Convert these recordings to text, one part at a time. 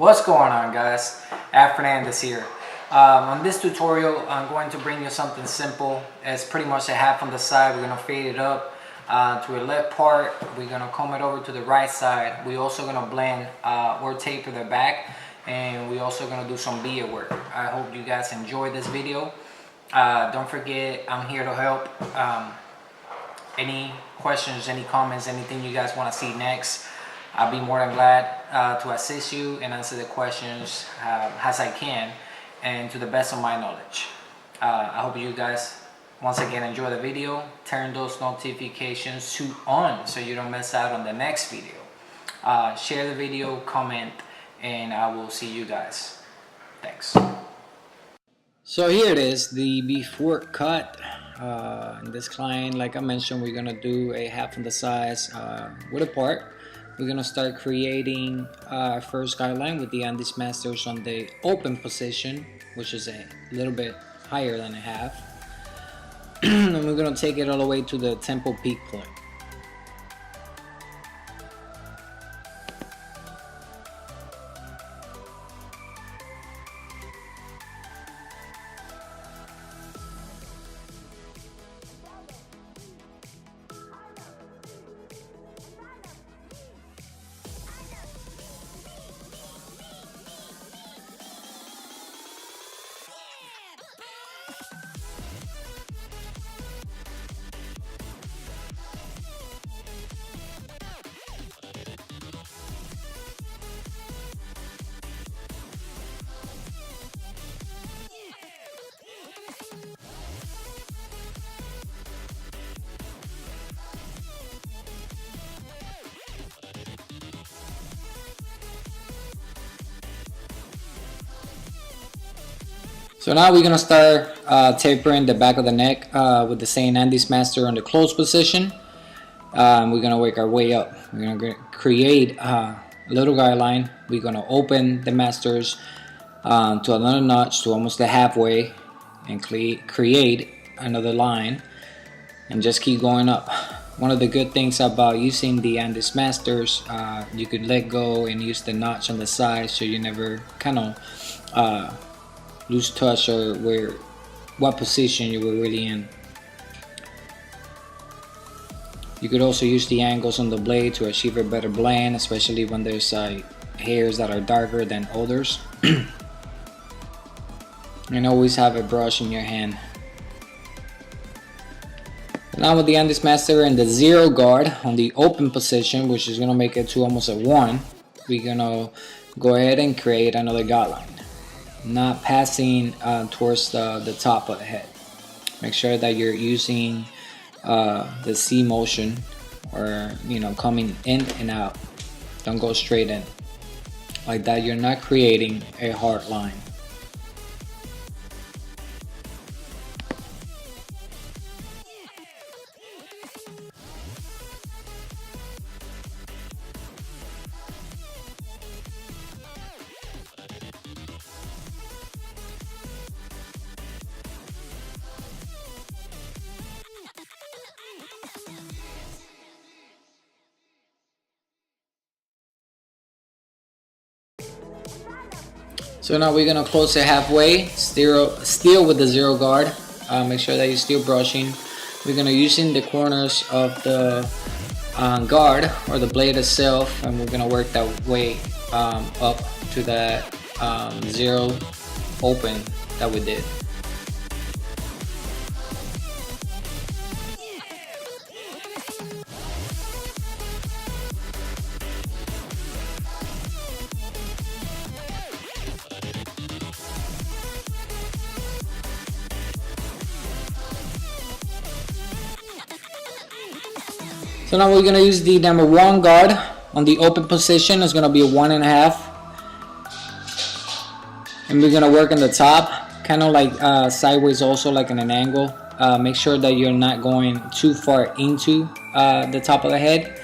What's going on, guys? Fernandez here. On this tutorial, I'm going to bring you something simple. It's pretty much a half on the side. We're going to fade it up to a left part. We're going to comb it over to the right side. We're also going to blend or taper the back, and we're also going to do some beard work. I hope you guys enjoy this video. Don't forget, I'm here to help. Any questions, any comments, anything you guys want to see next, I'll be more than glad to assist you and answer the questions as I can and to the best of my knowledge. I hope you guys once again enjoy the video. Turn those notifications to on so you don't miss out on the next video. Share the video, comment, and I will see you guys. Thanks. So here it is, the before cut. In this client, like I mentioned, we're gonna do a half on the size with a part. We're gonna start creating our first guideline with the Andes Masters on the open position, which is a little bit higher than a half. And we're gonna take it all the way to the temple peak point. So now we're gonna start tapering the back of the neck with the same Andes Master on the closed position. We're gonna work our way up. We're gonna create a little guideline. We're gonna open the Masters to another notch to almost the halfway and create another line and just keep going up. One of the good things about using the Andes Masters, you could let go and use the notch on the side so you never kind of lose touch or what position you were really in. You could also use the angles on the blade to achieve a better blend, especially when there's hairs that are darker than others. And always have a brush in your hand. Now with the Andes Master and the 0 guard on the open position, which is gonna make it to almost a 1, we're gonna go ahead and create another guideline. Not passing towards the top of the head. Make sure that you're using the C motion, or coming in and out. Don't go straight in. Like that, you're not creating a hard line. So now we're gonna close it halfway, still with the 0 guard. Make sure that you're still brushing. We're gonna using the corners of the guard or the blade itself, and we're gonna work that way up to that 0 open that we did. So now we're gonna use the number 1 guard on the open position. It's gonna be a 1.5, and we're gonna work on the top, kind of like sideways, also like in an angle. Make sure that you're not going too far into the top of the head.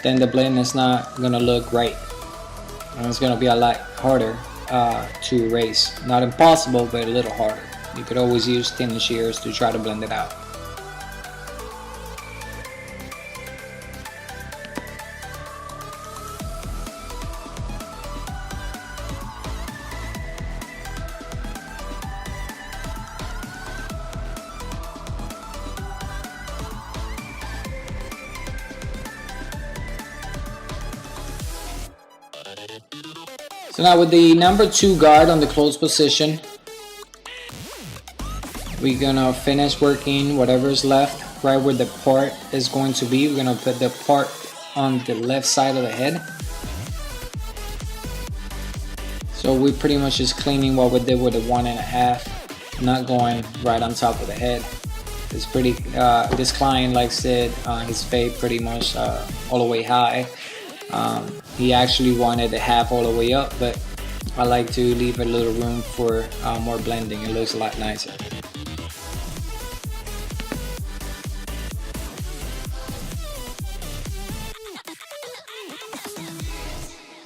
Then the blend is not gonna look right, and it's gonna be a lot harder to erase. Not impossible, but a little harder. You could always use thin shears to try to blend it out. So now with the number 2 guard on the closed position, we're gonna finish working whatever is left right where the part is going to be. We're gonna put the part on the left side of the head. So we pretty much just cleaning what we did with the 1.5, not going right on top of the head. It's pretty, this client likes it, his fade pretty much all the way high. He actually wanted the half all the way up, but I like to leave a little room for more blending. It looks a lot nicer.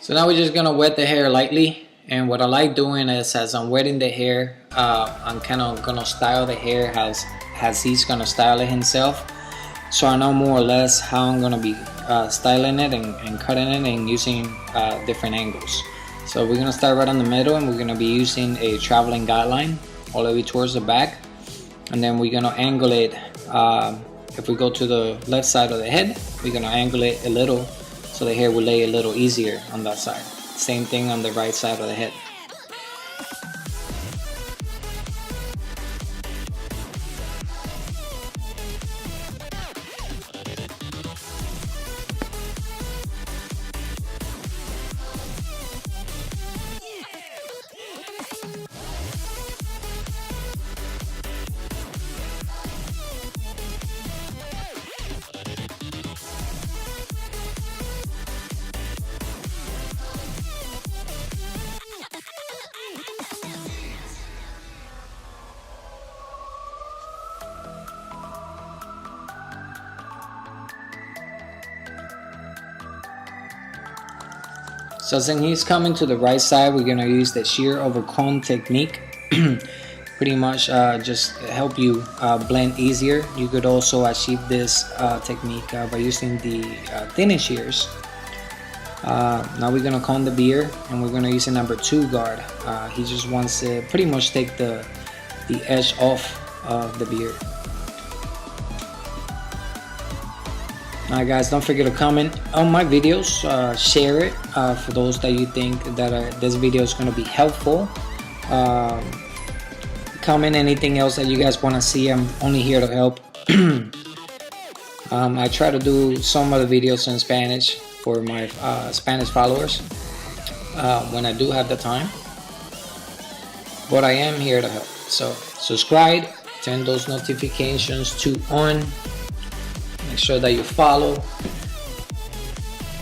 So now we're just gonna wet the hair lightly, and what I like doing is as I'm wetting the hair, I'm kind of gonna style the hair as he's gonna style it himself. So I know more or less how I'm gonna be styling it and cutting it and using different angles. So we're gonna start right on the middle, and we're gonna be using a traveling guideline all the way towards the back, and then we're gonna angle it. If we go to the left side of the head, we're gonna angle it a little so the hair will lay a little easier on that side. Same thing on the right side of the head. So since he's coming to the right side, we're gonna use the shear over comb technique. Pretty much just help you blend easier. You could also achieve this technique by using the thinning shears. Now we're gonna comb the beard, and we're gonna use a number 2 guard. He just wants to pretty much take the edge off of the beard. Alright guys, don't forget to comment on my videos, share it for those that you think that this video is going to be helpful. Comment anything else that you guys want to see. I'm only here to help. I try to do some of the videos in Spanish for my Spanish followers when I do have the time, but I am here to help. So subscribe, turn those notifications to on. Make sure that you follow.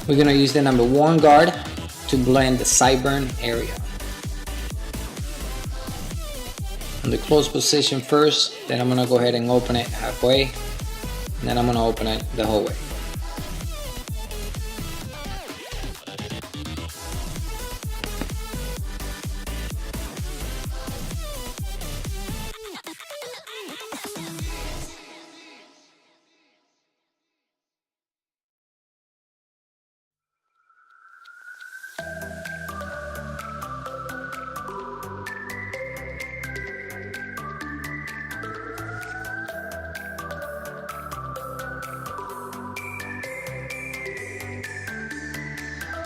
We're gonna use the number 1 guard to blend the sideburn area. On the closed position first, then I'm gonna go ahead and open it halfway, and then I'm gonna open it the whole way.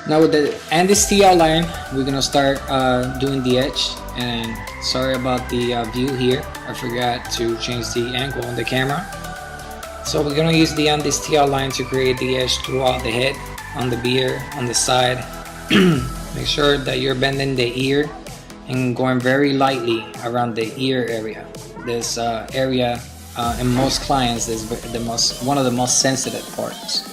Now with the anti-steal outline, we're gonna start doing the edge. And sorry about the view here, I forgot to change the angle on the camera. So we're gonna use the anti-steal outline to create the edge throughout the head, on the beard, on the side. Make sure that you're bending the ear and going very lightly around the ear area. This area in most clients is one of the most sensitive parts.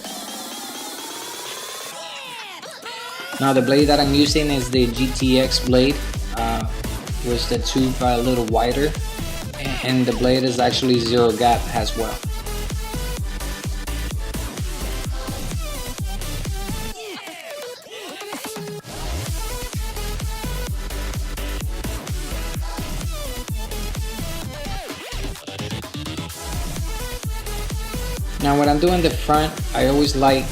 Now the blade that I'm using is the GTX blade, which the tube a little wider, and the blade is actually 0 gap as well. Now when I'm doing the front, I always like,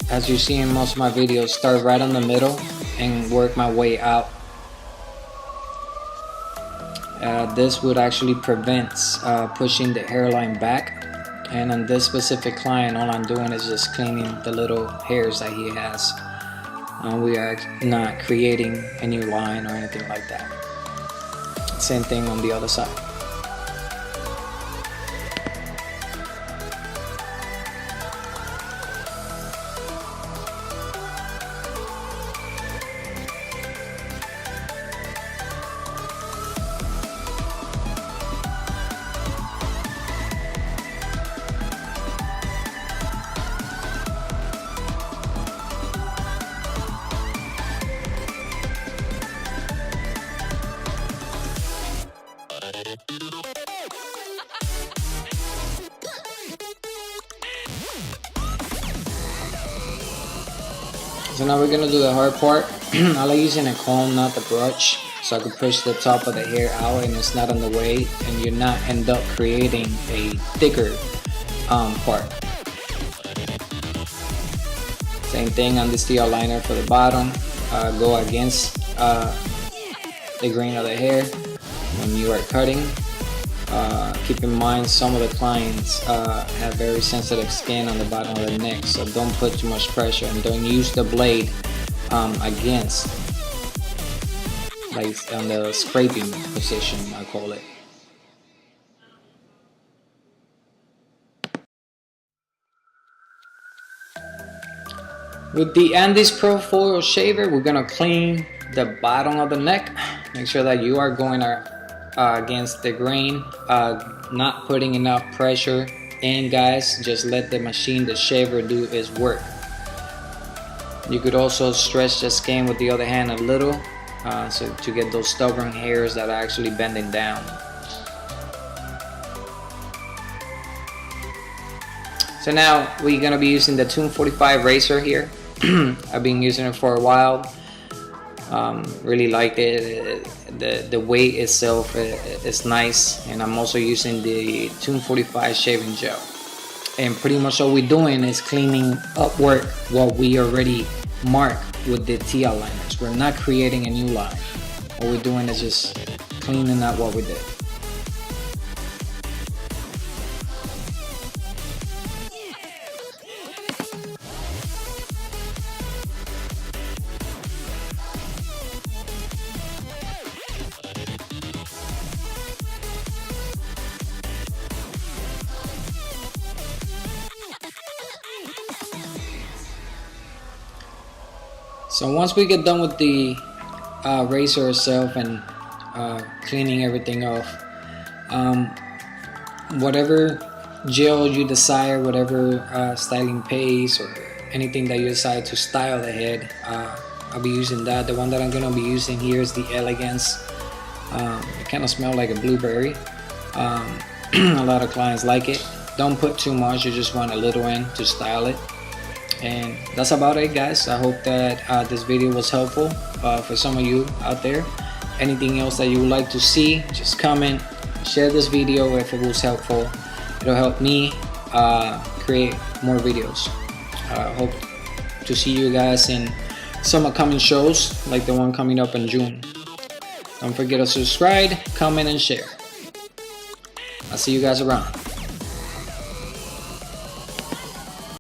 as you see in most of my videos, start right on the middle and work my way out. This would actually prevent pushing the hairline back. And on this specific client, all I'm doing is just cleaning the little hairs that he has We are not creating a new line or anything like that. Same thing on the other side. So now we're gonna do the hard part. I like using a comb, not the brush, so I can push the top of the hair out and it's not on the way, and you're not end up creating a thicker part. Same thing on the steel liner for the bottom. Go against the grain of the hair when you are cutting. Keep in mind, some of the clients have very sensitive skin on the bottom of the neck, so don't put too much pressure and don't use the blade against, like on the scraping position, I call it. With the Andes Pro Foil Shaver, we're gonna clean the bottom of the neck. Make sure that you are going against the grain, not putting enough pressure in, guys. Just let the machine, the shaver, do its work. You could also stretch the skin with the other hand a little, so to get those stubborn hairs that are actually bending down. So now we're gonna be using the 245 razor here. I've been using it for a while. Really like it. The weight itself is nice, and I'm also using the 245 shaving gel. And pretty much all we're doing is cleaning upward what we already marked with the TL liners. We're not creating a new line. What we're doing is just cleaning up what we did. So once we get done with the razor itself and cleaning everything off, whatever gel you desire, whatever styling paste or anything that you decide to style the head, I'll be using that. The one that I'm going to be using here is the Elegance. It kind of smells like a blueberry. A lot of clients like it. Don't put too much, you just want a little in to style it. And that's about it, guys. I hope that this video was helpful for some of you out there. Anything else that you would like to see, just comment, share this video if it was helpful. It'll help me create more videos. Hope to see you guys in some upcoming shows like the one coming up in June. Don't forget to subscribe, comment, and share. I'll see you guys around.